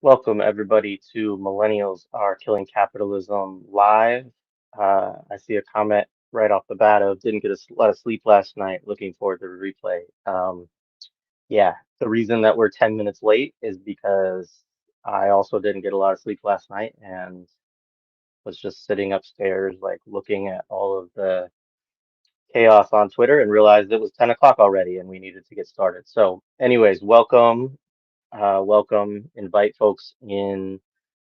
Welcome, everybody, to Millennials Are Killing Capitalism Live. I see a comment right off the bat of didn't get a lot of sleep last night. Looking forward to the replay. Yeah, the reason that we're 10 minutes late is because I also didn't get a lot of sleep last night and was just sitting upstairs, like looking at all of the chaos on Twitter and realized it was 10 o'clock already and we needed to get started. So, anyways, welcome, welcome, invite folks in.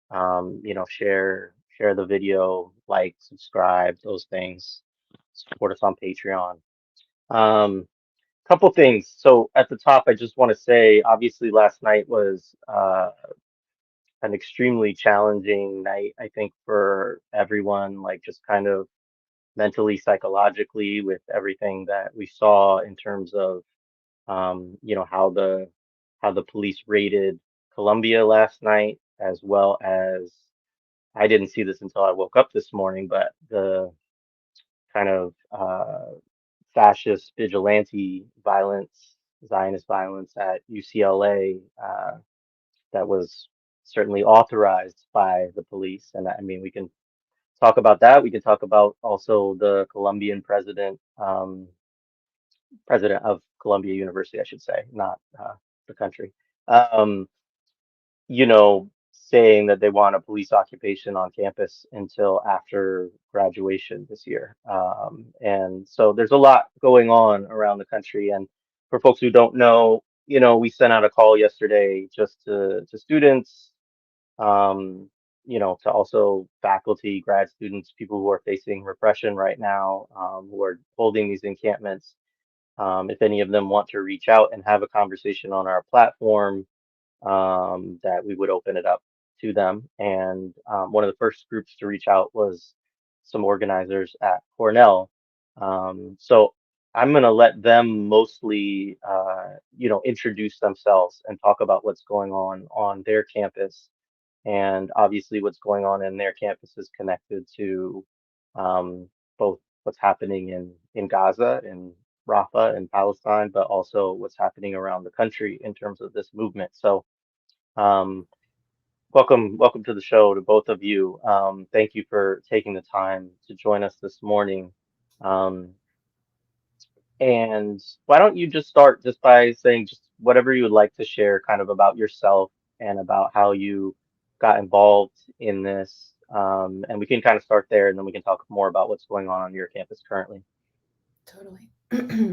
Share the video, like, subscribe, those things. Support us on Patreon. Um, Couple things. So at the top, I just want to say, obviously, last night was an extremely challenging night, I think, for everyone, like just kind of mentally, psychologically, with everything that we saw in terms of, how the police raided Columbia last night, as well as I didn't see this until I woke up this morning, but the kind of fascist vigilante violence, Zionist violence at UCLA that was certainly authorized by the police. And I mean, we can talk about that. We can talk about also the Colombian president of Columbia University, I should say, not the country. Um, saying that they want a police occupation on campus until after graduation this year. And so there's a lot going on around the country. And for folks who don't know, we sent out a call yesterday just to students, to also faculty, grad students, people who are facing repression right now, who are holding these encampments. If any of them want to reach out and have a conversation on our platform, that we would open it up to them. And one of the first groups to reach out was some organizers at Cornell. So I'm going to let them mostly, introduce themselves and talk about what's going on their campus. And obviously, what's going on in their campus is connected to both what's happening in Gaza and Rafah in Palestine, but also what's happening around the country in terms of this movement. So um, welcome to the show to both of you. Thank you for taking the time to join us this morning. Um, and why don't you just start just by saying just whatever you would like to share kind of about yourself and about how you got involved in this. And we can kind of start there and then we can talk more about what's going on your campus currently. Totally.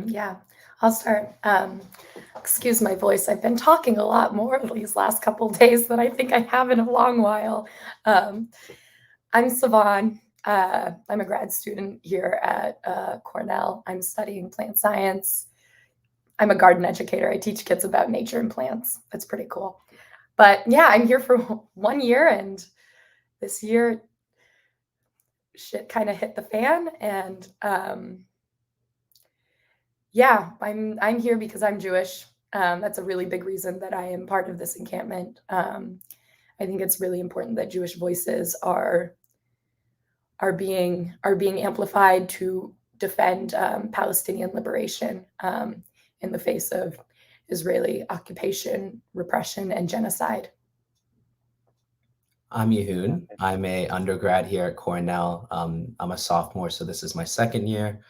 Yeah, I'll start. Excuse my voice. I've been talking a lot more these last couple of days than I think I have in a long while. Um, I'm Savan. I'm a grad student here at Cornell. I'm studying plant science. I'm a garden educator. I teach kids about nature and plants. That's pretty cool. But yeah, I'm here for 1 year, and this year shit kind of hit the fan, and yeah, I'm here because I'm Jewish. That's a really big reason that I am part of this encampment. I think it's really important that Jewish voices are being amplified to defend Palestinian liberation in the face of Israeli occupation, repression, and genocide. I'm Yehoon. Okay. I'm a undergrad here at Cornell. I'm a sophomore, so this is my second year.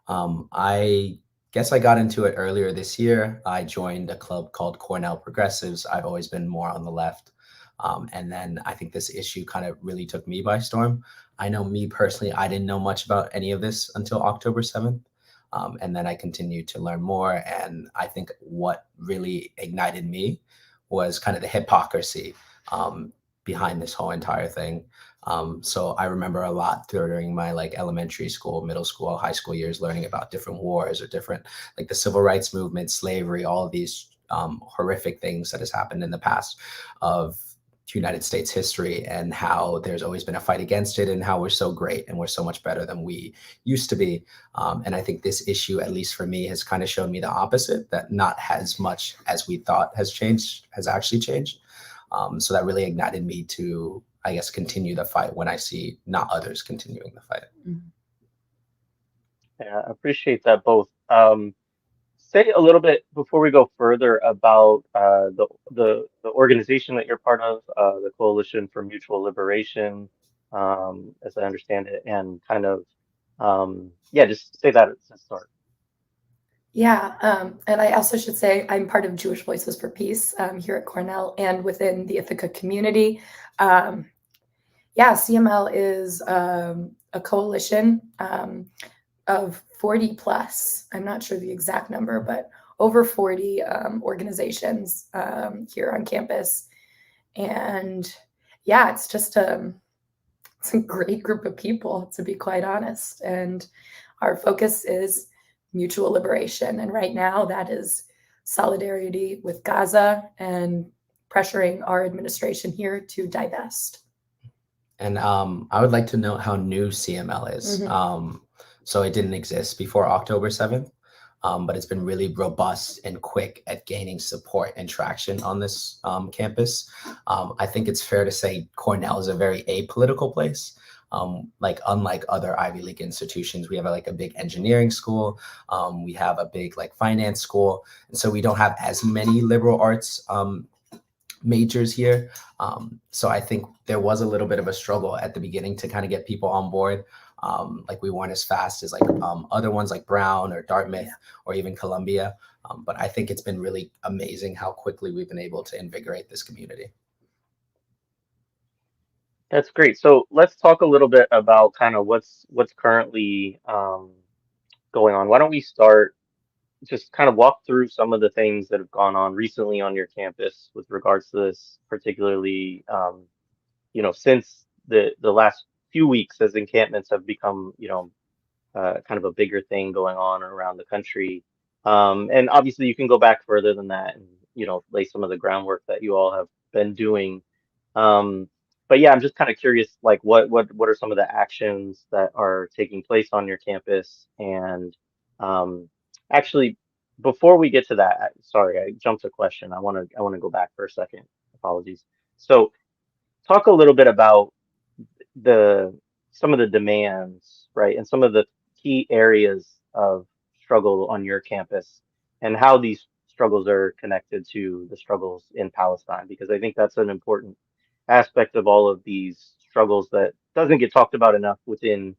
I guess I got into it earlier this year. I joined a club called Cornell Progressives. I've always been more on the left. And then I think this issue kind of really took me by storm. I know me personally, I didn't know much about any of this until October 7th. And then I continued to learn more. And I think what really ignited me was kind of the hypocrisy behind this whole entire thing. So I remember a lot during my like elementary school, middle school, high school years, learning about different wars or different like the civil rights movement, slavery, all of these horrific things that has happened in the past of United States history, and how there's always been a fight against it, and how we're so great and we're so much better than we used to be. And I think this issue, at least for me, has kind of shown me the opposite, that not as much as we thought has changed has actually changed. So that really ignited me to, I guess, continue the fight when I see not others continuing the fight. Mhm. Yeah, I appreciate that both. say a little bit before we go further about the organization that you're part of, the Coalition for Mutual Liberation, as I understand it, and kind of yeah, just say that at the start. Yeah, and I also should say I'm part of Jewish Voices for Peace here at Cornell and within the Ithaca community. Um, yeah, CML is a coalition of 40 plus. I'm not sure the exact number, but over 40 organizations here on campus. And yeah, it's just it's a great group of people, to be quite honest. And our focus is mutual liberation. And right now, that is solidarity with Gaza and pressuring our administration here to divest. And I would like to know how new CML is. So it didn't exist before October 7th, but it's been really robust and quick at gaining support and traction on this campus. I think it's fair to say Cornell is a very apolitical place. Like unlike other Ivy League institutions, we have like a big engineering school, we have a big like finance school, and so we don't have as many liberal arts majors here. So I think there was a little bit of a struggle at the beginning to kind of get people on board. Like we weren't as fast as like other ones like Brown or Dartmouth or even Columbia. But I think it's been really amazing how quickly we've been able to invigorate this community. That's great. So let's talk a little bit about kind of what's currently going on. Why don't we start just kind of walk through some of the things that have gone on recently on your campus with regards to this, particularly since the last few weeks as encampments have become, kind of a bigger thing going on around the country. And obviously you can go back further than that and, lay some of the groundwork that you all have been doing. Um, but yeah, I'm just kind of curious, like what are some of the actions that are taking place on your campus? And actually, before we get to that, sorry, I jumped a question. I want to go back for a second. Apologies. So talk a little bit about the some of the demands, right, and some of the key areas of struggle on your campus and how these struggles are connected to the struggles in Palestine, because I think that's an important aspect of all of these struggles that doesn't get talked about enough within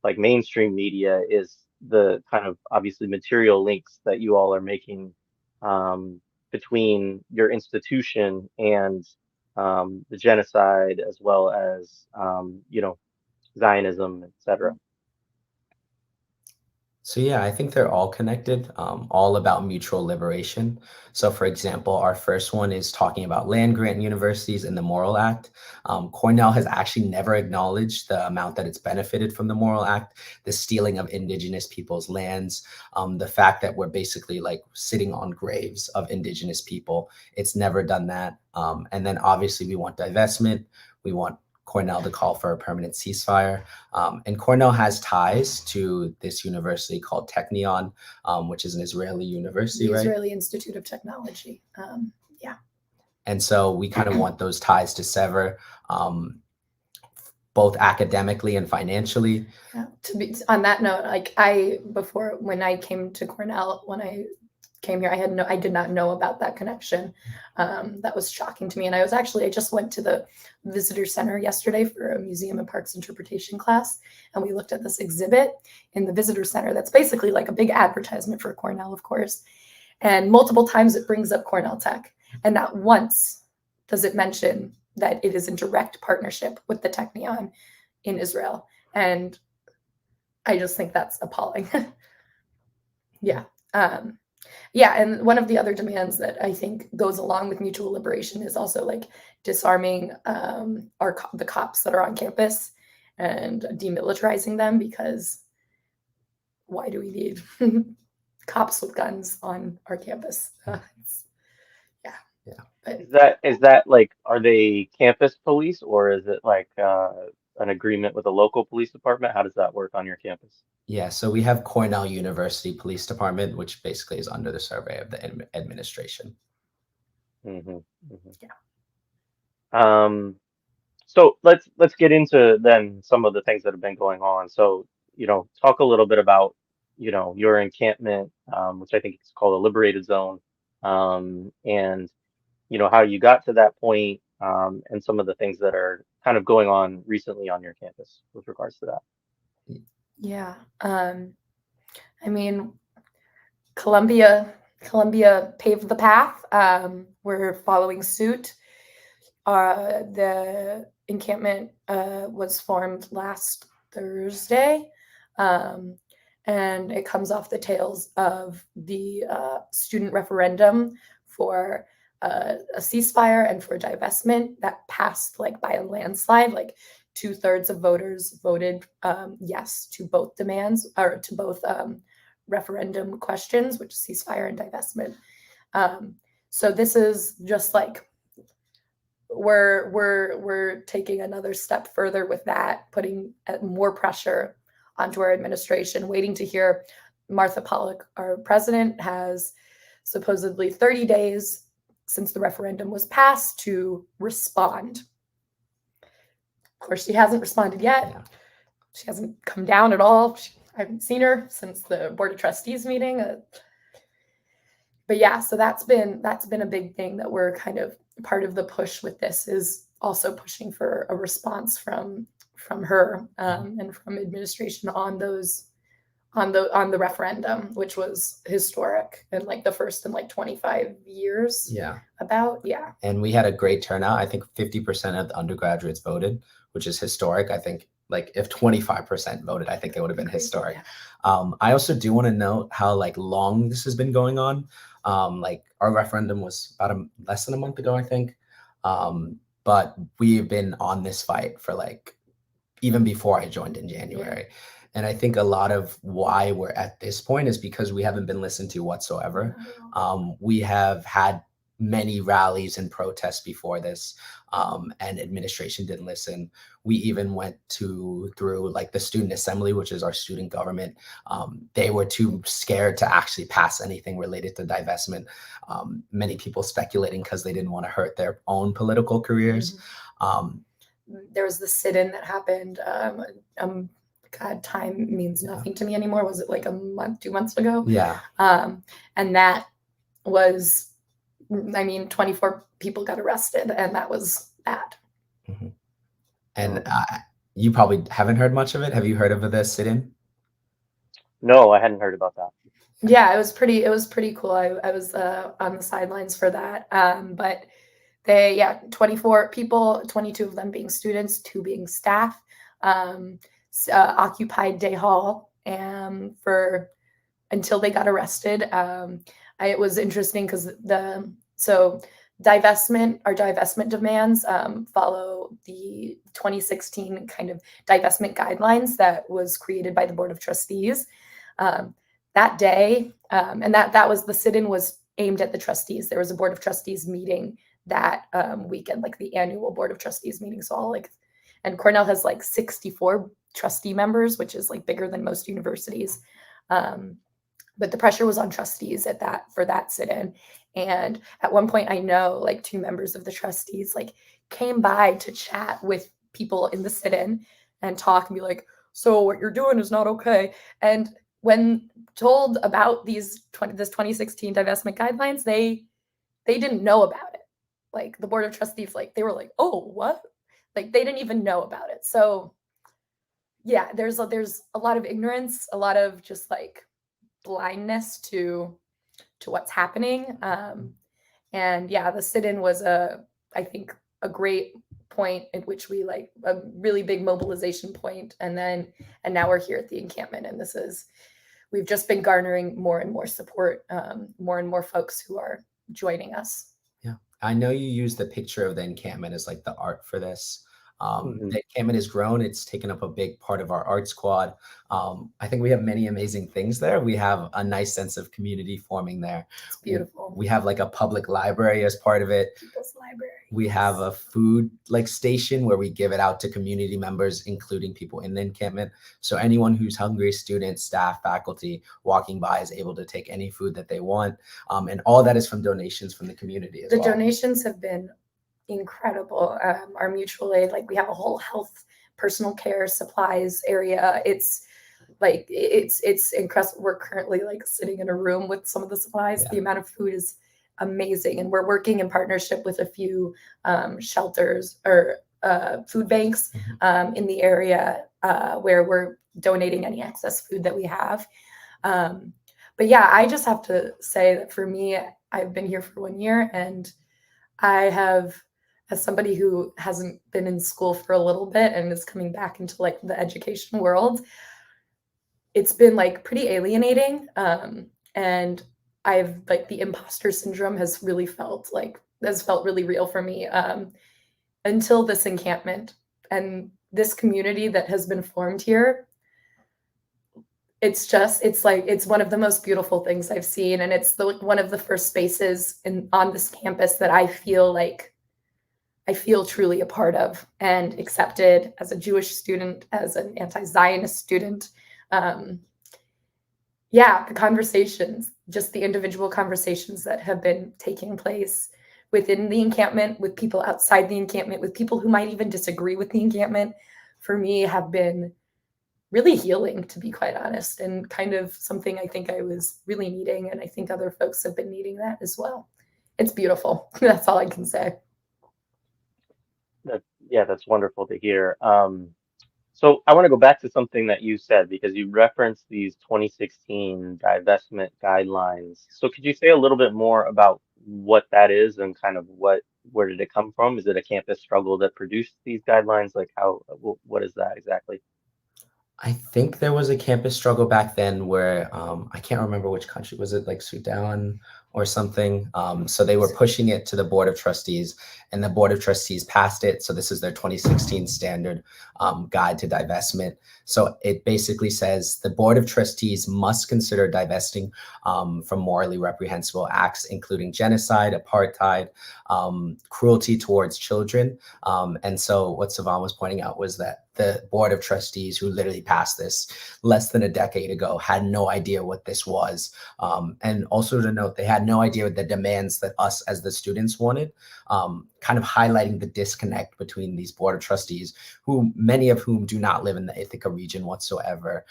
like mainstream media is the kind of obviously material links that you all are making between your institution and the genocide as well as Zionism, etc. So yeah, I think they're all connected, all about mutual liberation. So for example, our first one is talking about land grant universities and the Morrill Act. Cornell has actually never acknowledged the amount that it's benefited from the Morrill Act, the stealing of indigenous people's lands, the fact that we're basically like sitting on graves of indigenous people. It's never done that. And then obviously we want divestment. We want Cornell to call for a permanent ceasefire. And Cornell has ties to this university called Technion, which is an Israeli university, The right? Israeli Institute of Technology. Yeah. And so we kind of want those ties to sever, both academically and financially. Yeah. To be on that note, like before when I came to Cornell, when I came here, I did not know about that connection. That was shocking to me. And I just went to the visitor center yesterday for a museum and parks interpretation class. And we looked at this exhibit in the visitor center that's basically like a big advertisement for Cornell, of course. And multiple times it brings up Cornell Tech. And not once does it mention that it is in direct partnership with the Technion in Israel. And I just think that's appalling. Yeah. Yeah, and one of the other demands that I think goes along with mutual liberation is also like disarming the cops that are on campus and demilitarizing them, because why do we need cops with guns on our campus? Yeah. But Is that like, are they campus police or is it like an agreement with a local police department? How does that work on your campus? Yeah, so we have Cornell University Police Department, which basically is under the survey of the administration. Hmm. Hmm. yeah. So let's get into then some of the things that have been going on. So, talk a little bit about your encampment, which I think is called a liberated zone, and how you got to that point, and some of the things that are kind of going on recently on your campus with regards to that. Yeah. I mean, Columbia paved the path. We're following suit. The encampment was formed last Thursday, and it comes off the tails of the student referendum for a ceasefire and for divestment that passed like by a landslide. Like 2/3 of voters voted yes to both demands, or to both referendum questions, which is ceasefire and divestment. So this is just like we're taking another step further with that, putting more pressure onto our administration, waiting to hear. Martha Pollock, our president, has supposedly 30 days since the referendum was passed to respond. Of course, she hasn't responded yet. Yeah. She hasn't come down at all. I haven't seen her since the Board of Trustees meeting. But yeah, so that's been a big thing that we're kind of part of the push with this, is also pushing for a response from her and from administration on the referendum, which was historic and like the first in like 25 years. Yeah. And we had a great turnout. I think 50% of the undergraduates voted, which is historic. I think like if 25% voted, I think they would have been historic. Yeah. I also do want to note how like long this has been going on. Like our referendum was about less than a month ago, I think. But we've been on this fight for like even before I joined in January. Yeah. And I think a lot of why we're at this point is because we haven't been listened to whatsoever. We have had many rallies and protests before this, and administration didn't listen. We even went through like the student assembly, which is our student government. They were too scared to actually pass anything related to divestment. Many people speculating because they didn't want to hurt their own political careers. There was the sit-in that happened. God, time means nothing to me anymore. Was it like a month, 2 months ago? Yeah. And that was, 24 people got arrested, and that was bad. Mm-hmm. And you probably haven't heard much of it. Have you heard of the sit-in? No, I hadn't heard about that. Yeah, it was pretty cool. I was on the sidelines for that. But 24 people, 22 of them being students, 2 being staff, occupied Day Hall for until they got arrested. It was interesting because our divestment demands follow the 2016 kind of divestment guidelines that was created by the Board of Trustees. That day, and that was the sit-in was aimed at the trustees. There was a Board of Trustees meeting that weekend, like the annual Board of Trustees meeting. So and Cornell has like 64 trustee members, which is like bigger than most universities. But the pressure was on trustees for that sit-in. And at one point, I know like 2 members of the trustees like came by to chat with people in the sit-in and talk and be like, so what you're doing is not okay. And when told about this 2016 divestment guidelines, they didn't know about it. Like the Board of Trustees, like they were like, oh, what? Like they didn't even know about it. So yeah, there's a lot of ignorance, a lot of just like blindness to what's happening. And yeah, the sit-in was I think a great point at which we like a really big mobilization point. And now we're here at the encampment, and we've just been garnering more and more support, more and more folks who are joining us. Yeah. I know you use the picture of the encampment as like the art for this. The encampment has grown. It's taken up a big part of our art squad. I think we have many amazing things there. We have a nice sense of community forming there. It's beautiful. We have like a public library as part of it. People's library. We have a food like station where we give it out to community members, including people in the encampment. So anyone who's hungry, students, staff, faculty, walking by is able to take any food that they want. And all that is from donations from the community as well. The donations have been incredible. Our mutual aid, like we have a whole health, personal care, supplies area. It's like it's incredible. We're currently like sitting in a room with some of the supplies. Yeah. The amount of food is amazing, and we're working in partnership with a few shelters or food banks in the area where we're donating any excess food that we have. But yeah, I just have to say that for me, I've been here for 1 year, and I have, as somebody who hasn't been in school for a little bit and is coming back into like the education world, it's been like pretty alienating. And I've like the imposter syndrome has felt really real for me until this encampment and this community that has been formed here. It's one of the most beautiful things I've seen, and it's one of the first spaces on this campus that I feel truly a part of and accepted as a Jewish student, as an anti-Zionist student. The conversations, just the individual conversations that have been taking place within the encampment, with people outside the encampment, with people who might even disagree with the encampment, for me have been really healing, to be quite honest, and kind of something I think I was really needing, and I think other folks have been needing that as well. It's beautiful. That's all I can say. That's wonderful to hear. So I want to go back to something that you said because you referenced these 2016 divestment guidelines. So could you say a little bit more about what that is and kind of where did it come from? Is it a campus struggle that produced these guidelines? Like what is that exactly? I think there was a campus struggle back then where I can't remember which country was it, like Sudan or something. So they were pushing it to the Board of Trustees, and the Board of Trustees passed it. So this is their 2016 standard guide to divestment. So it basically says the Board of Trustees must consider divesting from morally reprehensible acts, including genocide, apartheid, cruelty towards children. And so what Savan was pointing out was that the Board of Trustees, who literally passed this less than a decade ago, had no idea what this was. And also to note, they had no idea the demands that us as the students wanted, kind of highlighting the disconnect between these Board of Trustees, who many of whom do not live in the Ithaca region whatsoever,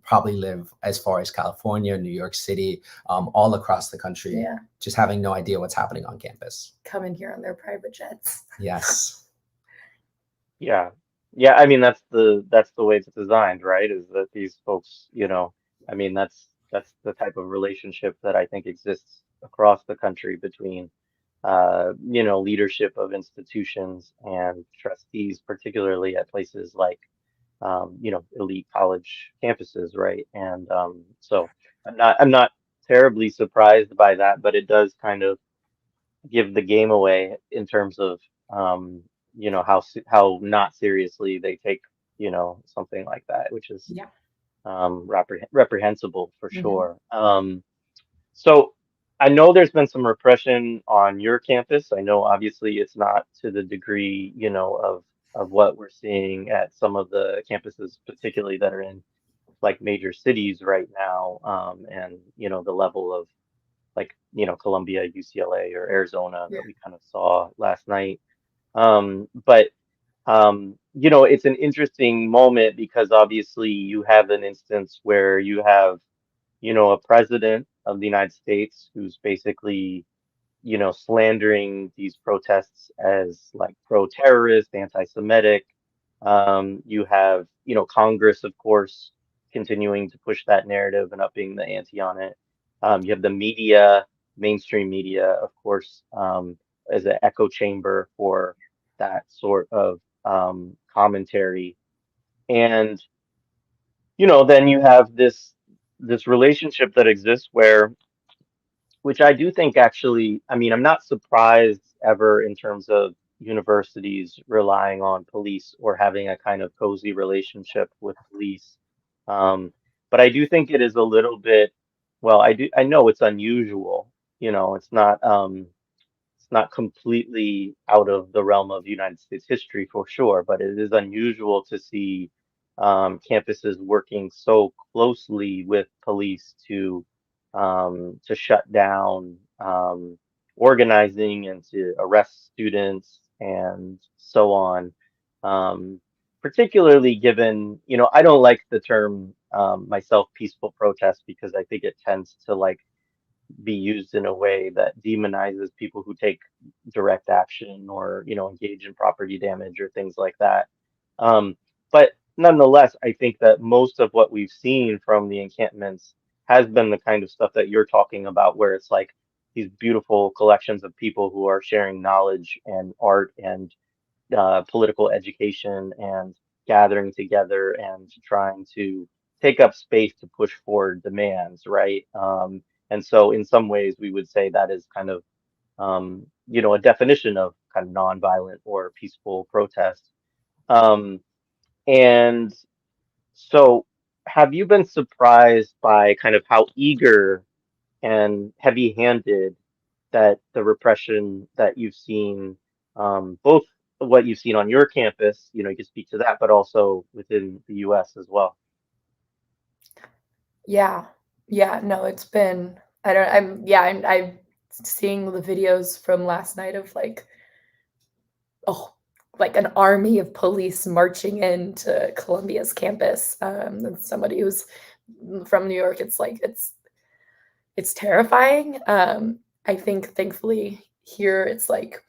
probably live as far as California, New York City, all across the country, just having no idea what's happening on campus. Come in here on their private jets. Yes. Yeah. Yeah, I mean that's the way it's designed, right? Is that these folks, I mean that's the type of relationship that I think exists across the country between leadership of institutions and trustees, particularly at places like elite college campuses, right? And so I'm not terribly surprised by that, but it does kind of give the game away in terms of how not seriously they take something like that, which is reprehensible for sure. So I know there's been some repression on your campus. I know obviously it's not to the degree of what we're seeing at some of the campuses, particularly that are in like major cities right now, and the level of like Columbia, UCLA, or Arizona that we kind of saw last night. But it's an interesting moment because obviously you have an instance where you have a president of the United States who's basically slandering these protests as like pro-terrorist, anti-Semitic. You have Congress, of course, continuing to push that narrative and upping the ante on it. You have the media, mainstream media, of course, as an echo chamber for that sort of commentary. And then you have this relationship that exists where, which I do think actually, I mean, I'm not surprised ever in terms of universities relying on police or having a kind of cozy relationship with police. But I do think it is a little bit, well, I know it's unusual, it's not completely out of the realm of United States history for sure, but it is unusual to see campuses working so closely with police to shut down organizing and to arrest students and so on. particularly given, I don't like the term myself peaceful protest because I think it tends to like be used in a way that demonizes people who take direct action or, engage in property damage or things like that. Um, but nonetheless, I think that most of what we've seen from the encampments has been the kind of stuff that you're talking about, where it's like these beautiful collections of people who are sharing knowledge and art and political education and gathering together and trying to take up space to push forward demands, right? And so, in some ways, we would say that is kind of, a definition of kind of nonviolent or peaceful protest. Um, and so, have you been surprised by kind of how eager and heavy-handed that the repression that you've seen, both what you've seen on your campus, you can speak to that, but also within the U.S. as well. Yeah. Yeah, no, it's been I don't I'm yeah, I'm seeing the videos from last night of oh, like an army of police marching into Columbia's campus. And somebody who's from New York, it's terrifying. I think thankfully here it's like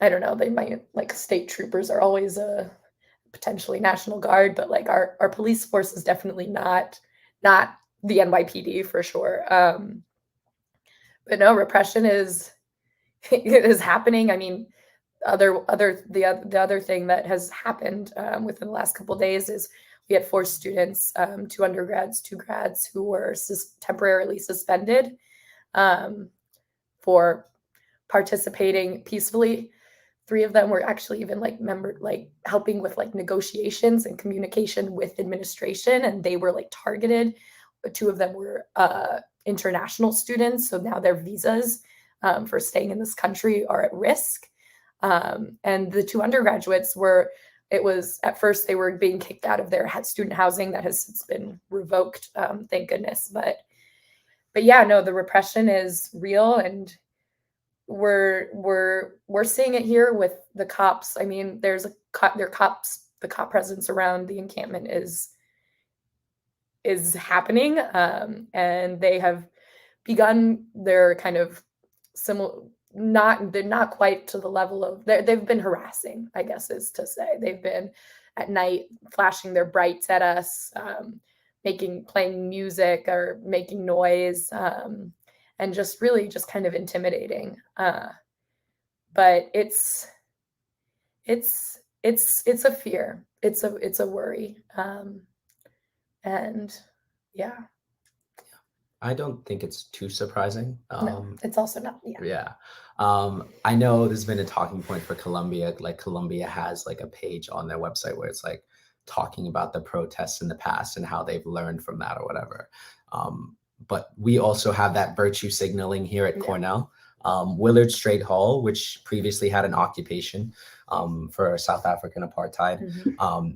I don't know, they might like state troopers are always a potentially National Guard, but like our police force is definitely not the NYPD for sure. But no, repression is it is happening. I mean, the other thing that has happened within the last couple of days is we had 4 students, 2 undergrads, 2 grads, who were temporarily suspended um, for participating peacefully. 3 of them were actually even like helping with like negotiations and communication with administration, and they were like targeted. But 2 of them were international students, so now their visas for staying in this country are at risk. And the 2 undergraduates were, it was at first they were being kicked out of their student housing that has since been revoked, thank goodness. But yeah, no, the repression is real, and we're seeing it here with the cops. I mean, there's cops. The cop presence around the encampment is happening, and they have begun their kind of similar. They're not quite to the level of they've been harassing, I guess is to say. They've been at night flashing their brights at us, playing music or making noise, and just really just kind of intimidating. But it's a fear. It's a worry. And yeah, I don't think it's too surprising. no, it's also not. Yeah, Yeah. I know there's been a talking point for Colombia. Like Colombia has like a page on their website where it's like talking about the protests in the past and how they've learned from that or whatever. But we also have that virtue signaling here at Yeah. Cornell. Willard Straight Hall, which previously had an occupation for South African apartheid.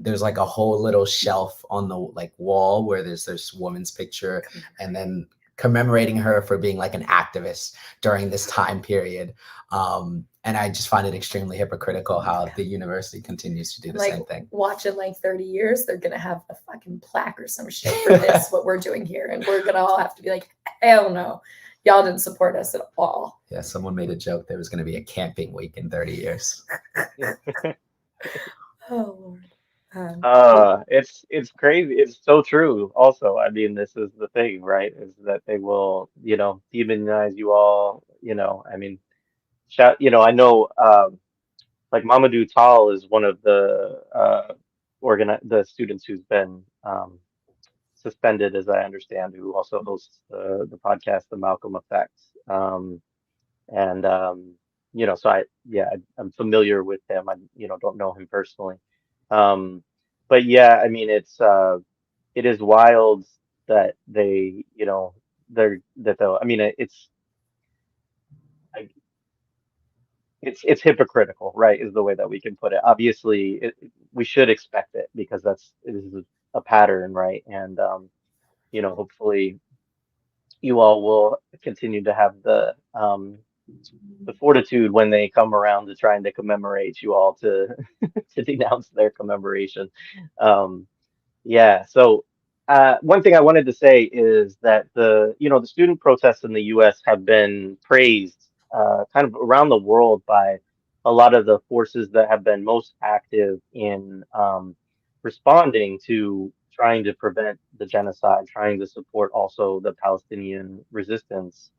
There's like a whole little shelf on the like wall where there's this woman's picture, and then commemorating her for being like an activist during this time period. And I just find it extremely hypocritical how the university continues to do the like same thing. watch in like 30 years, they're gonna have a fucking plaque or some shit for this, what we're doing here, and we're gonna all have to be like, hell no, y'all didn't support us at all. Yeah, someone made a joke there was going to be a camping week in 30 years. Oh Lord. It's crazy. It's so true. Also, I mean, this is the thing, right? Is that they will, demonize you all. I mean, I know, like Mamadou Tall is one of the the students who's been suspended, as I understand, who also hosts the podcast, The Malcolm Effect. And so I'm familiar with him. I don't know him personally. Um, but yeah, I mean, it is wild that they, they'll. I mean, I- it's hypocritical, right? Is the way that we can put it. Obviously, we should expect it because it is a pattern, right? And hopefully you all will continue to have the the fortitude when they come around to trying to commemorate you all to to denounce their commemoration. Um, yeah. So one thing I wanted to say is that the student protests in the U.S. have been praised kind of around the world by a lot of the forces that have been most active in responding to trying to prevent the genocide, trying to support also the Palestinian resistance,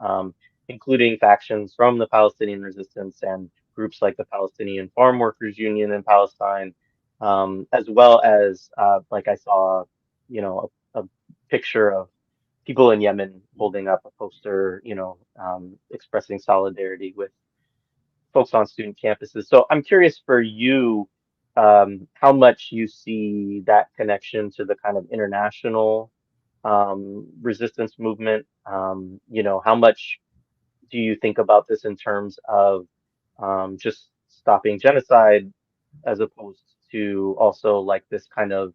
including factions from the Palestinian resistance and groups like the Palestinian Farm Workers Union in Palestine, as well as like I saw, a picture of people in Yemen holding up a poster, expressing solidarity with folks on student campuses. So I'm curious for you, how much you see that connection to the kind of international resistance movement. How much do you think about this in terms of just stopping genocide as opposed to also like this kind of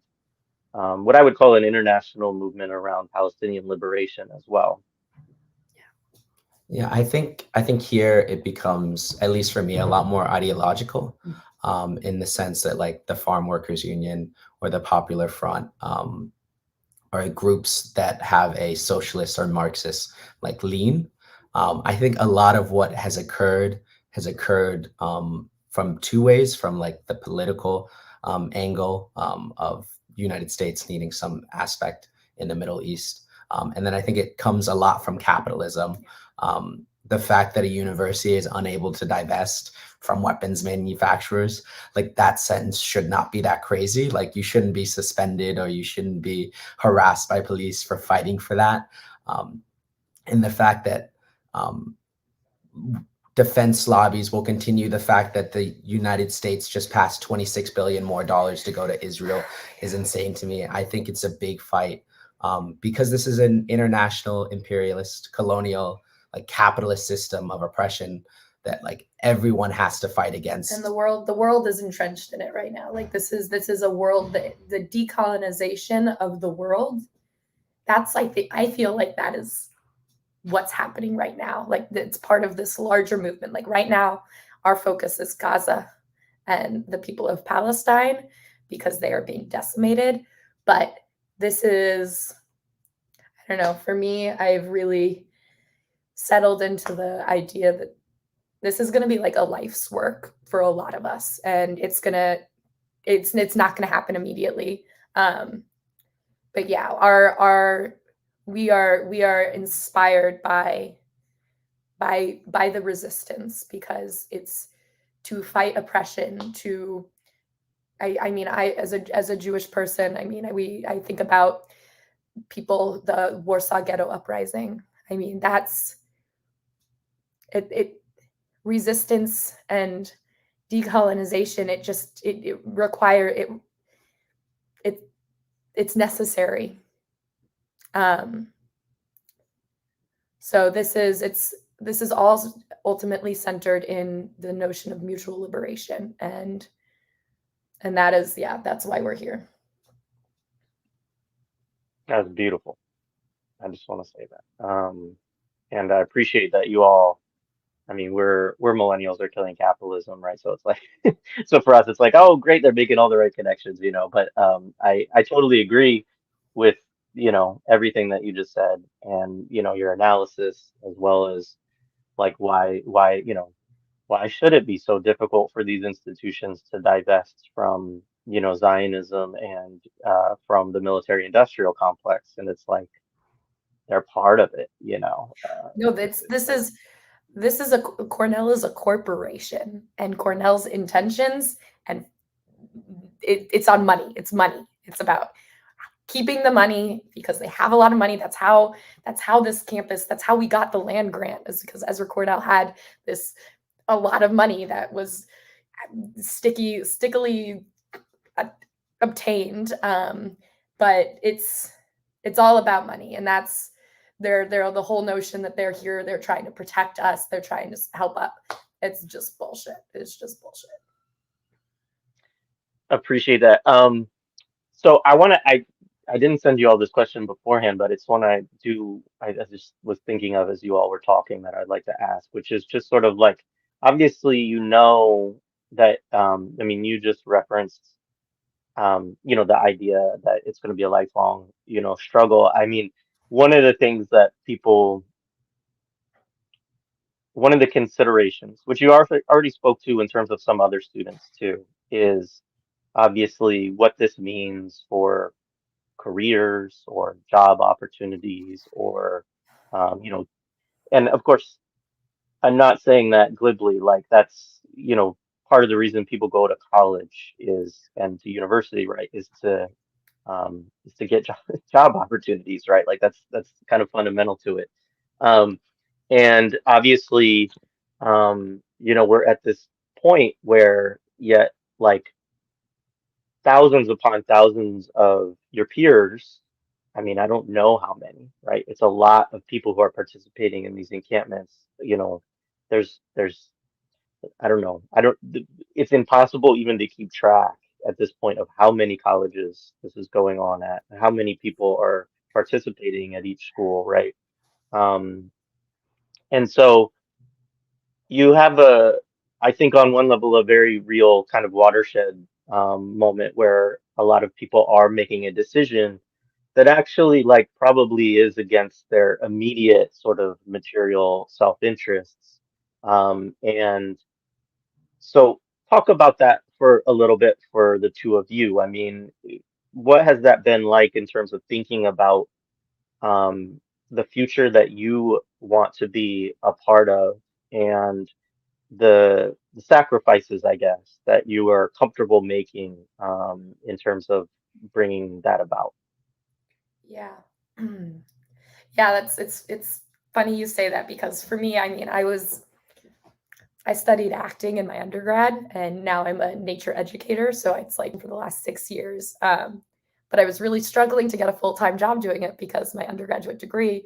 what I would call an international movement around Palestinian liberation as well? Yeah, I think here it becomes, at least for me, a lot more ideological, in the sense that like the Farm Workers Union or the Popular Front, are groups that have a socialist or Marxist like lean. I think a lot of what has occurred, from two ways, from like the political angle, of United States needing some aspect in the Middle East. And then I think it comes a lot from capitalism. The fact that a university is unable to divest from weapons manufacturers, like that sentence should not be that crazy. Like you shouldn't be suspended or you shouldn't be harassed by police for fighting for that. Um, and the fact that, um, defense lobbies will continue, the fact that the United States just passed 26 billion more dollars to go to Israel is insane to me. I think it's a big fight, because this is an international imperialist colonial like capitalist system of oppression that like everyone has to fight against. And the world is entrenched in it right now. Like this is a world that the decolonization of the world, that's like I feel like that is what's happening right now. Like it's part of this larger movement. Like right now, our focus is Gaza and the people of Palestine because they are being decimated. But this is, I don't know, for me, I've really settled into the idea that this is going to be like a life's work for a lot of us, and it's not going to happen immediately. But yeah, our we are inspired by the resistance because it's to fight oppression. To I mean, I as a Jewish person, I mean, I think about people, the Warsaw Ghetto Uprising. I mean, that's it resistance and decolonization. It require it it's necessary. um so this is all ultimately centered in the notion of mutual liberation, and that is, yeah, that's why we're here. That's beautiful. I just want to say that. And I appreciate that you all. I mean, we're millennials are killing capitalism, right? So it's like, so for us, it's like, oh, great, they're making all the right connections, But I totally agree with everything that you just said, and your analysis as well as like why should it be so difficult for these institutions to divest from Zionism and from the military-industrial complex? And it's like they're part of it. No, this is a Cornell is a corporation, and Cornell's intentions, and it's on money. It's money. It's about keeping the money because they have a lot of money. That's how this campus, that's how we got the land grant, is because Ezra Cornell had this a lot of money that was stickily obtained. But it's all about money, and that's they're the whole notion that they're here, they're trying to protect us, they're trying to help up. It's just bullshit. It's just bullshit. Appreciate that. So I I didn't send you all this question beforehand, but it's one I just was thinking of as you all were talking that I'd like to ask, which is just sort of like, obviously, that, I mean, you just referenced, the idea that it's going to be a lifelong, struggle. I mean, one of the things that one of the considerations, which you already spoke to in terms of some other students too, is obviously what this means for careers or job opportunities or and of course I'm not saying that glibly, like that's part of the reason people go to college is and to university, right, is to get job opportunities, right, like that's kind of fundamental to it. um and obviously, we're at this point where yet like thousands upon thousands of your peers. I mean, I don't know how many, right? It's a lot of people who are participating in these encampments. There's, I don't know. It's impossible even to keep track at this point of how many colleges this is going on at, and how many people are participating at each school, right? Um, and so you have I think on one level, a very real kind of watershed moment where a lot of people are making a decision that actually like probably is against their immediate sort of material self-interests. And so talk about that for a little bit for the two of you. I mean, what has that been like in terms of thinking about the future that you want to be a part of, and the sacrifices, I guess, that you are comfortable making in terms of bringing that about? Yeah. Yeah, it's funny you say that because for me, I mean, I studied acting in my undergrad and now I'm a nature educator, so it's like for the last 6 years. But I was really struggling to get a full-time job doing it because my undergraduate degree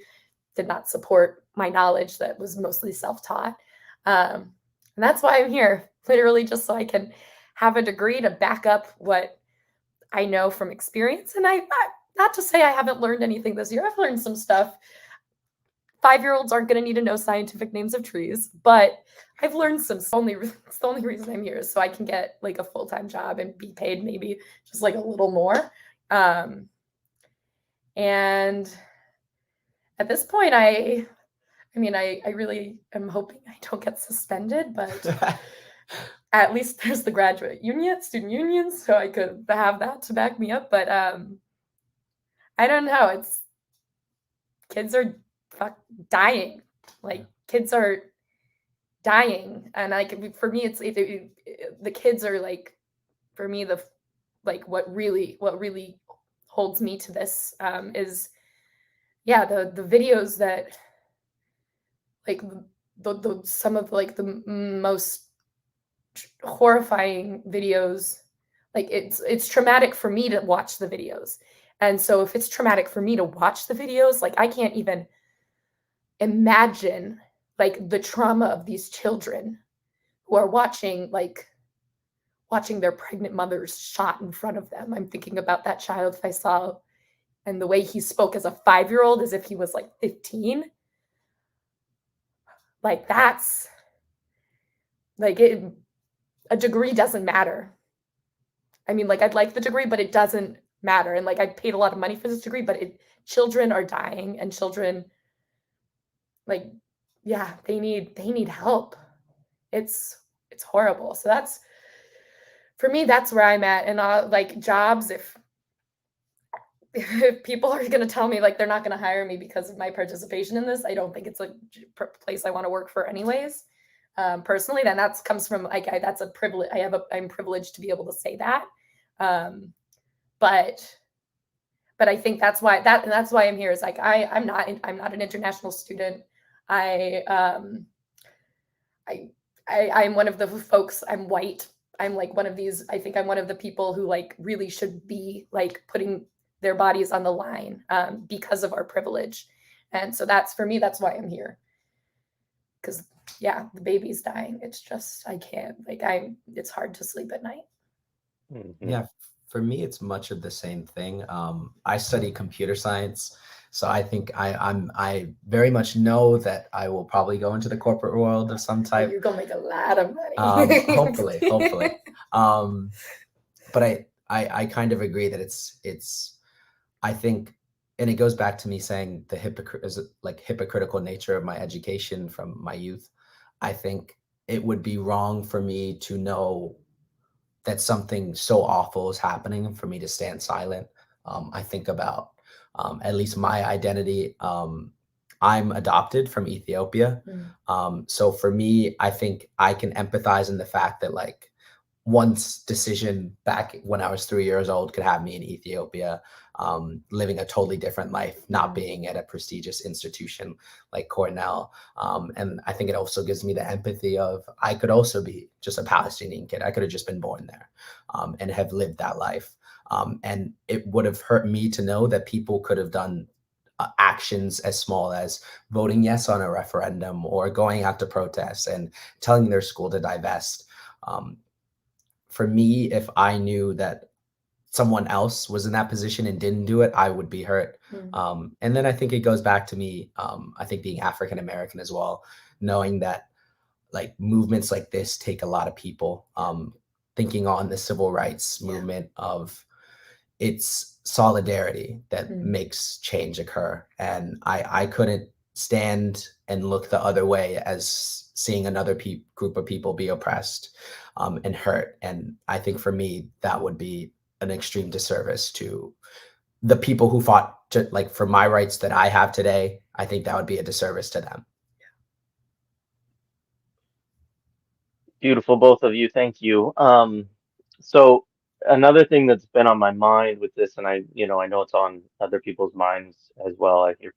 did not support my knowledge that was mostly self-taught. And that's why I'm here, literally just so I can have a degree to back up what I know from experience. And not to say I haven't learned anything this year. I've learned some stuff. 5-year-olds aren't going to need to know scientific names of trees, but I've learned some. It's the only reason I'm here is so I can get like a full-time job and be paid maybe just like a little more. And at this point, I mean, I really am hoping I don't get suspended, but at least there's the graduate union, student unions, so I could have that to back me up. But I don't know. It's kids are dying. Like kids are dying, and like for me, it's the kids are like for me the like what really holds me to this is the videos that like the some of like the most horrifying videos. Like it's traumatic for me to watch the videos, and so if it's traumatic for me to watch the videos, like I can't even imagine like the trauma of these children who are watching their pregnant mothers shot in front of them. I'm thinking about that child I saw and the way he spoke as a 5-year-old as if he was like 15. Like that's like a degree doesn't matter. I mean, like I'd like the degree, but it doesn't matter. And like I paid a lot of money for this degree, but children are dying, and children like they need help. It's horrible. So that's for me, that's where I'm at. And like jobs, if people are going to tell me like they're not going to hire me because of my participation in this, I don't think it's a place I want to work for anyways. Personally, then that comes from like that's a privilege. I'm privileged to be able to say that. But I think that's why I'm here is like I'm not an international student. I'm one of the folks. I'm white. I'm like one of these. I think I'm one of the people who like really should be like putting their bodies on the line because of our privilege. And so that's for me. That's why I'm here. Because the baby's dying. It's just I can't it's hard to sleep at night. Yeah, For me, it's much of the same thing. I study computer science, so I think I very much know that I will probably go into the corporate world of some Oh, type. you're gonna make a lot of money. Hopefully. Um, but I kind of agree that it's I think, and it goes back to me saying the hypocritical nature of my education from my youth. I think it would be wrong for me to know that something so awful is happening and for me to stand silent. I think about at least my identity. I'm adopted from Ethiopia. Mm, So for me, I think I can empathize in the fact that like one's decision back when I was 3 years old could have me in Ethiopia, living a totally different life, not yeah. being at a prestigious institution like Cornell. And I think it also gives me the empathy of I could also be just a Palestinian kid. I could have just been born there and have lived that life. And it would have hurt me to know that people could have done actions as small as voting yes on a referendum or going out to protest and telling their school to divest. Um, for me, if I knew that someone else was in that position and didn't do it, I would be hurt. Mm, And then I think it goes back to me, I think being African American as well, knowing that like movements like this take a lot of people. Thinking on the civil rights yeah. movement of it's solidarity that Mm, makes change occur. And I couldn't stand and look the other way as seeing another group of people be oppressed and hurt. And I think for me, that would be an extreme disservice to the people who fought to, like for my rights that I have today. I think that would be a disservice to them. Beautiful, both of you. Thank you. So another thing that's been on my mind with this, and I know it's on other people's minds as well. I hear,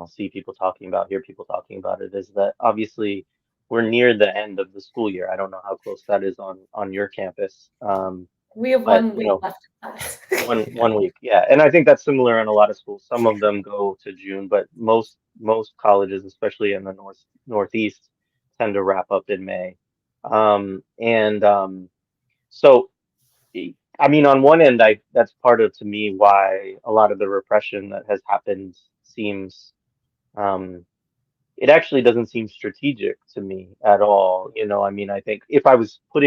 see people talking about, hear people talking about it, is that obviously we're near the end of the school year. I don't know how close that is on your campus. we have But 1 week left of class. Yeah. one week, yeah. And I think that's similar in a lot of schools. Some of them go to June, but most colleges, especially in the northeast, tend to wrap up in May. And so I mean, on one end, I that's part of to me why a lot of the repression that has happened seems um it actually doesn't seem strategic to me at all. I mean, I think if I was put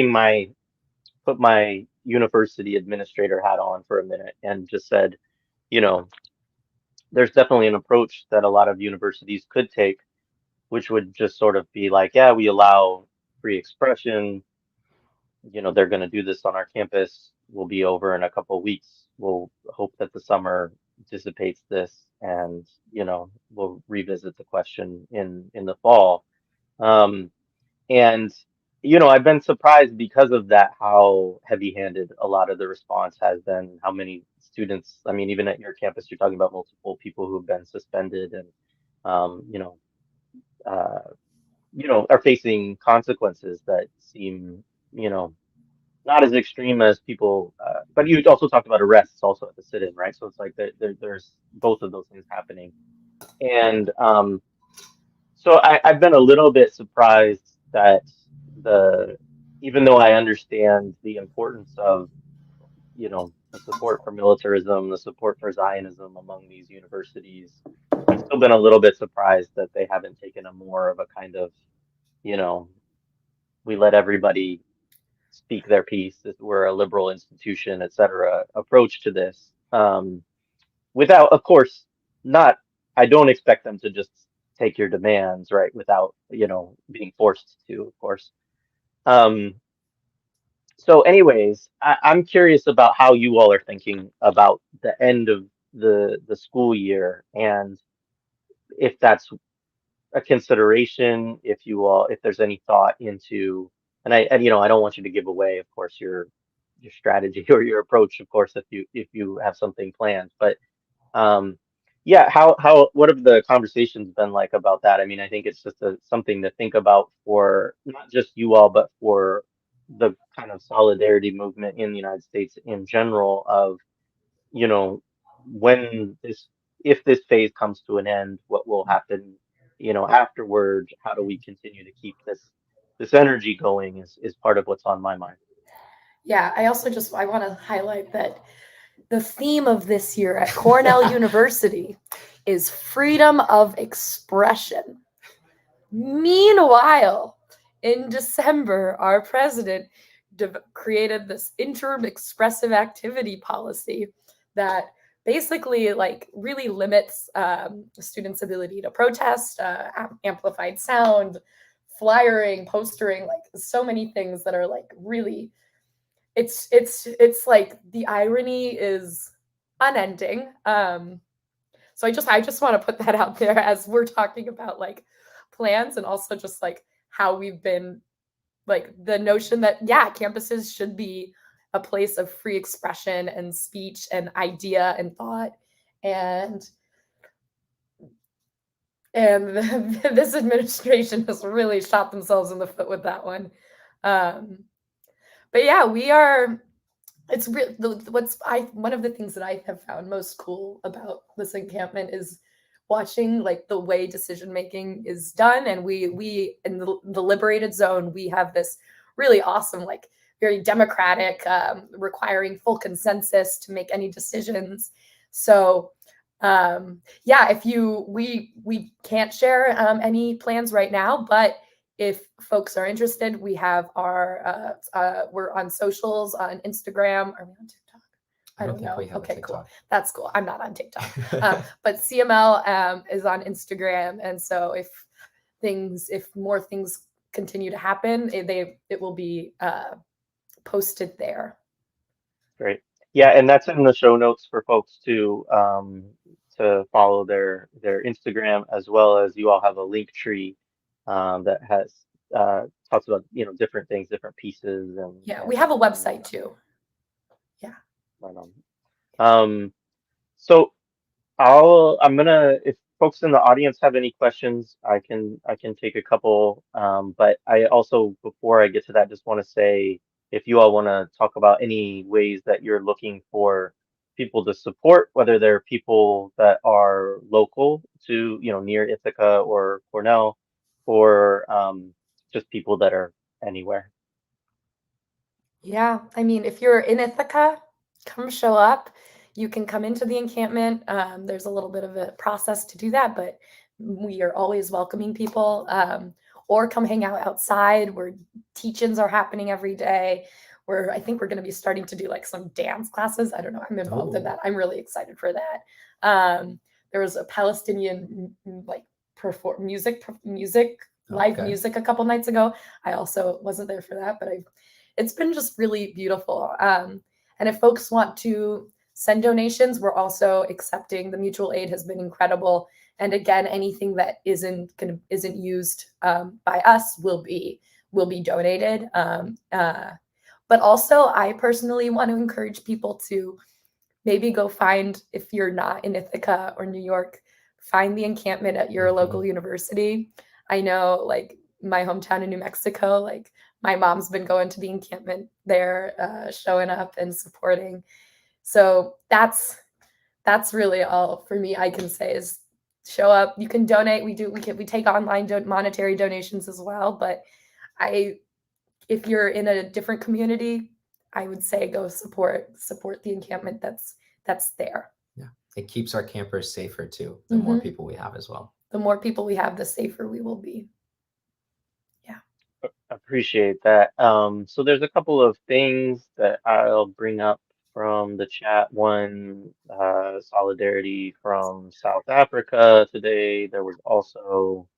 my university administrator hat on for a minute and just said, you know, there's definitely an approach that a lot of universities could take, which would just sort of be like, yeah, we allow free expression. They're going to do this on our campus. We'll be over in a couple of weeks. We'll hope that the summer dissipates this, and we'll revisit the question in the fall. Um, and I've been surprised because of that, how heavy-handed a lot of the response has been, how many students, I mean, even at your campus, you're talking about multiple people who've been suspended and, um, you know, uh, are facing consequences that seem, you know, not as extreme as people, but you also talked about arrests also at the sit-in, right? So it's like there's both of those things happening. And so I've been a little bit surprised that the, even though I understand the importance of, the support for militarism, the support for Zionism among these universities, I've still been a little bit surprised that they haven't taken a more of a kind of, you know, we let everybody speak their piece, that we're a liberal institution, et cetera, approach to this. Without, of course, not, I don't expect them to just take your demands, right, without, being forced to, of course. Um, so anyways, I'm curious about how you all are thinking about the end of the school year and if that's a consideration, if there's any thought into, and I don't want you to give away, of course, your strategy or your approach, of course, if you have something planned, but um, yeah, what have the conversations been like about that? I mean, I think it's just something to think about for not just you all, but for the kind of solidarity movement in the United States in general of, you know, when this, if this phase comes to an end, what will happen, afterward? How do we continue to keep this energy going is part of what's on my mind. Yeah, I also I want to highlight that the theme of this year at Cornell University is freedom of expression. Meanwhile, in December, our president created this interim expressive activity policy that basically like really limits students' ability to protest, amplified sound, flyering, postering, like so many things that are like really it's like the irony is unending. So I just want to put that out there as we're talking about like plans and also just like how we've been like the notion that yeah, campuses should be a place of free expression and speech and idea and thought and and this administration has really shot themselves in the foot with that one. But yeah, we are it's real what's I one of the things that I have found most cool about this encampment is watching like the way decision making is done. And we in the liberated zone, we have this really awesome, like very democratic, requiring full consensus to make any decisions. So yeah, if you we can't share any plans right now, but if folks are interested, we have our we're on socials on Instagram. Are we on TikTok? I don't know. Okay, cool. That's cool. I'm not on TikTok. But CML is on Instagram. And so if more things continue to happen, it will be posted there. Great. Yeah, and that's in the show notes for folks to follow their Instagram, as well as you all have a link tree that has talks about different things, different pieces, and yeah, we have a website too. Yeah. Right on. So I'm gonna, if folks in the audience have any questions, I can take a couple. But I also, before I get to that, just want to say if you all want to talk about any ways that you're looking for people to support, whether they're people that are local to, near Ithaca or Cornell, or just people that are anywhere. Yeah, I mean, if you're in Ithaca, come show up. You can come into the encampment. There's a little bit of a process to do that, but we are always welcoming people. Or come hang out outside where teach-ins are happening every day. I think we're going to be starting to do like some dance classes. I don't know. I'm involved in that. I'm really excited for that. There was a Palestinian like live music a couple nights ago. I also wasn't there for that, but it's been just really beautiful. And if folks want to send donations, we're also accepting. The mutual aid has been incredible. And again, anything that isn't used by us will be donated. But also, I personally want to encourage people to maybe go find, if you're not in Ithaca or New York, find the encampment at your local university. I know, like my hometown in New Mexico, like my mom's been going to the encampment there, showing up and supporting. So that's really all for me I can say is show up. You can donate. We take online monetary donations as well. But if you're in a different community, I would say go support the encampment that's there. Yeah, it keeps our campers safer too. The more people we have as well. The more people we have, the safer we will be. Yeah. Appreciate that. So there's a couple of things that I'll bring up from the chat. One, solidarity from South Africa today. There was also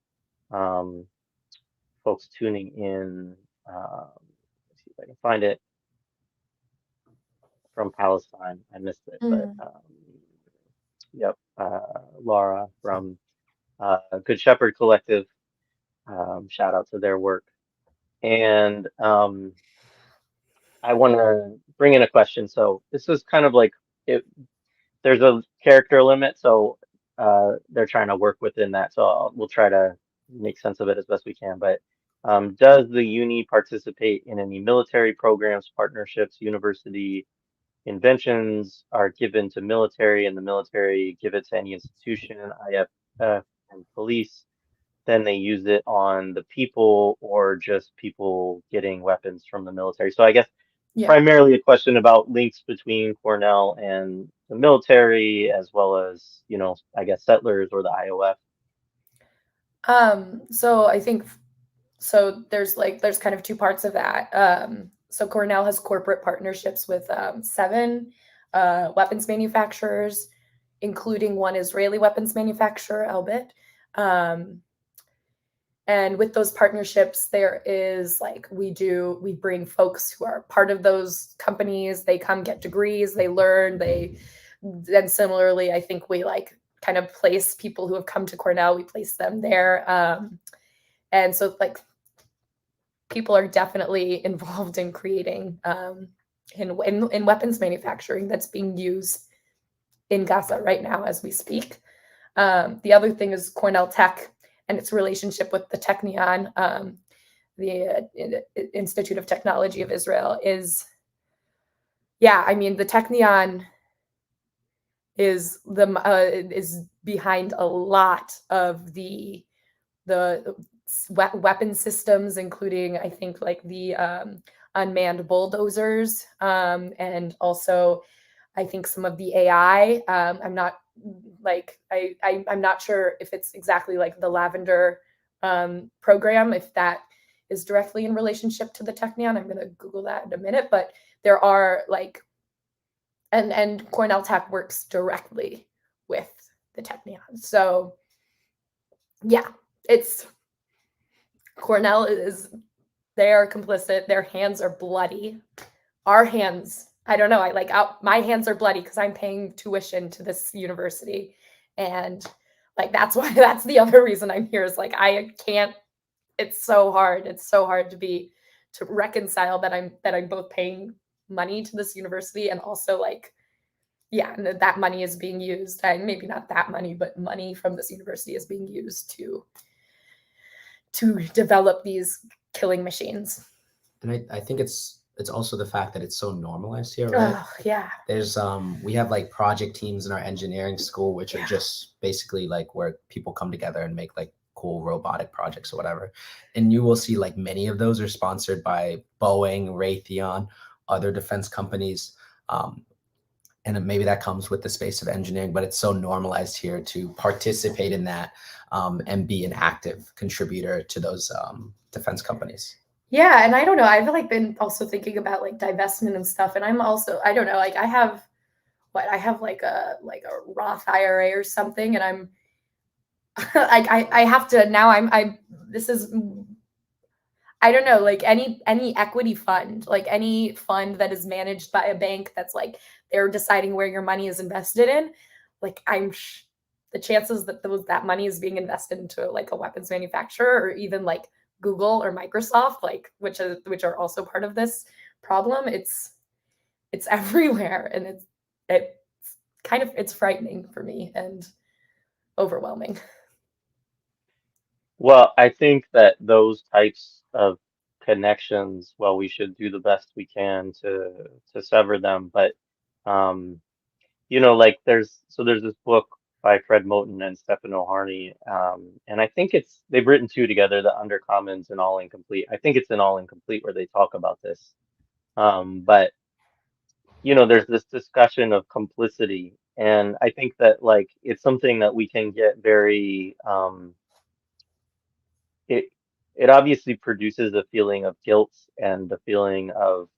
folks tuning in. Let's see if I can find it from Palestine. I missed it, but yep, Laura from Good Shepherd Collective. Shout out to their work. And I want to bring in a question. So this is kind of like it. There's a character limit, so they're trying to work within that. So we'll try to make sense of it as best we can. But does the uni participate in any military programs, partnerships, university inventions are given to military, and the military give it to any institution, IFF, and police? Then they use it on the people or just people getting weapons from the military. So I guess Yeah. primarily a question about links between Cornell and the military, as well as, I guess settlers or the IOF. So I think so there's kind of two parts of that. So Cornell has corporate partnerships with seven weapons manufacturers, including one Israeli weapons manufacturer, Elbit. Um, and with those partnerships, there is like we bring folks who are part of those companies. They come get degrees, they learn, then similarly, I think we like kind of place people who have come to Cornell, we place them there. And so like people are definitely involved in creating in weapons manufacturing that's being used in Gaza right now as we speak. The other thing is Cornell Tech and its relationship with the Technion, the Institute of Technology of Israel, is, yeah, I mean, the Technion is behind a lot of the weapon systems, including I think like the unmanned bulldozers, and also I think some of the AI. I'm not like I'm not sure if it's exactly like the Lavender program, if that is directly in relationship to the Technion. I'm going to Google that in a minute, but there are like and Cornell Tech works directly with the Technion. So yeah, it's Cornell is they are complicit. Their hands are bloody. Our hands, I don't know. My hands are bloody because I'm paying tuition to this university, and like that's why that's the other reason I'm here. Is like I can't. It's so hard. It's so hard to reconcile that I'm both paying money to this university and also like yeah, and that money is being used, and maybe not that money, but money from this university is being used to develop these killing machines. And I think it's also the fact that it's so normalized here, right? Oh, yeah. There's we have like project teams in our engineering school, which are just basically like where people come together and make like cool robotic projects or whatever. And you will see like many of those are sponsored by Boeing, Raytheon, other defense companies. And maybe that comes with the space of engineering, but it's so normalized here to participate in that, and be an active contributor to those defense companies. Yeah, and I don't know. I've like been also thinking about like divestment and stuff, and I'm also I don't know. Like I have like a Roth IRA or something, and I'm like I have to now. I this is I don't know, like any equity fund, like any fund that is managed by a bank that's like they're deciding where your money is invested in, like the chances that that money is being invested into like a weapons manufacturer or even like Google or Microsoft, like which are also part of this problem, it's everywhere, and it's kind of it's frightening for me and overwhelming. Well, I think that those types of connections, well, we should do the best we can to sever them. But um, like there's this book by Fred Moten and Stefano Harney, and I think they've written two together, The Undercommons and All Incomplete. I think it's in All Incomplete where they talk about this. But there's this discussion of complicity, and I think that like it's something that we can get very it it obviously produces a feeling of guilt and a feeling of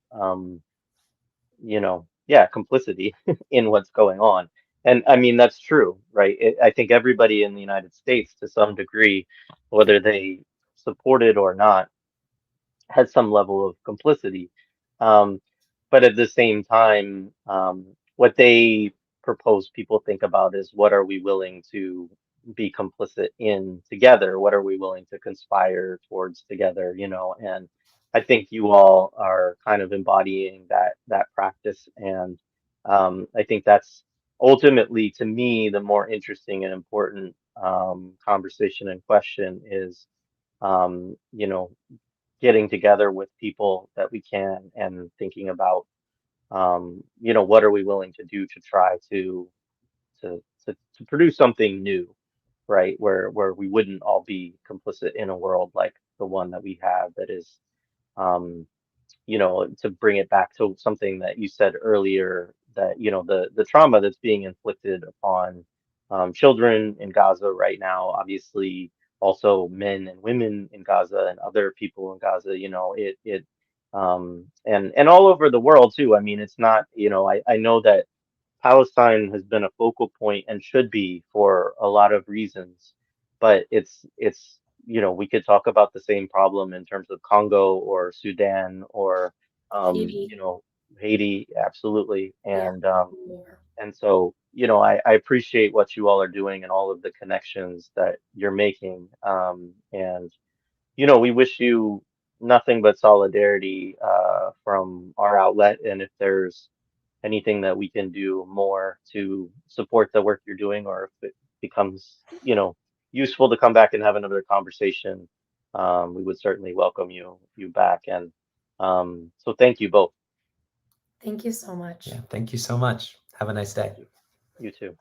yeah, complicity in what's going on. And I mean, that's true, right? I think everybody in the United States, to some degree, whether they support it or not, has some level of complicity. Um, but at the same time, what they propose people think about is what are we willing to be complicit in together? What are we willing to conspire towards together? And I think you all are kind of embodying that practice, and I think that's ultimately, to me, the more interesting and important conversation and question is, you know, getting together with people that we can and thinking about what are we willing to do to try to produce something new, right? Where we wouldn't all be complicit in a world like the one that we have that is um to bring it back to something that you said earlier, that, the trauma that's being inflicted upon children in Gaza right now, obviously also men and women in Gaza and other people in Gaza, and all over the world too. I mean, it's not, I know that Palestine has been a focal point and should be for a lot of reasons, but we could talk about the same problem in terms of Congo or Sudan or um, Haiti. you know, Haiti, absolutely. Yeah. And so, I appreciate what you all are doing and all of the connections that you're making. And we wish you nothing but solidarity from our outlet. And if there's anything that we can do more to support the work you're doing, or if it becomes, useful to come back and have another conversation, we would certainly welcome you back. And so thank you both. Thank you so much. Yeah, thank you so much. Have a nice day. You too.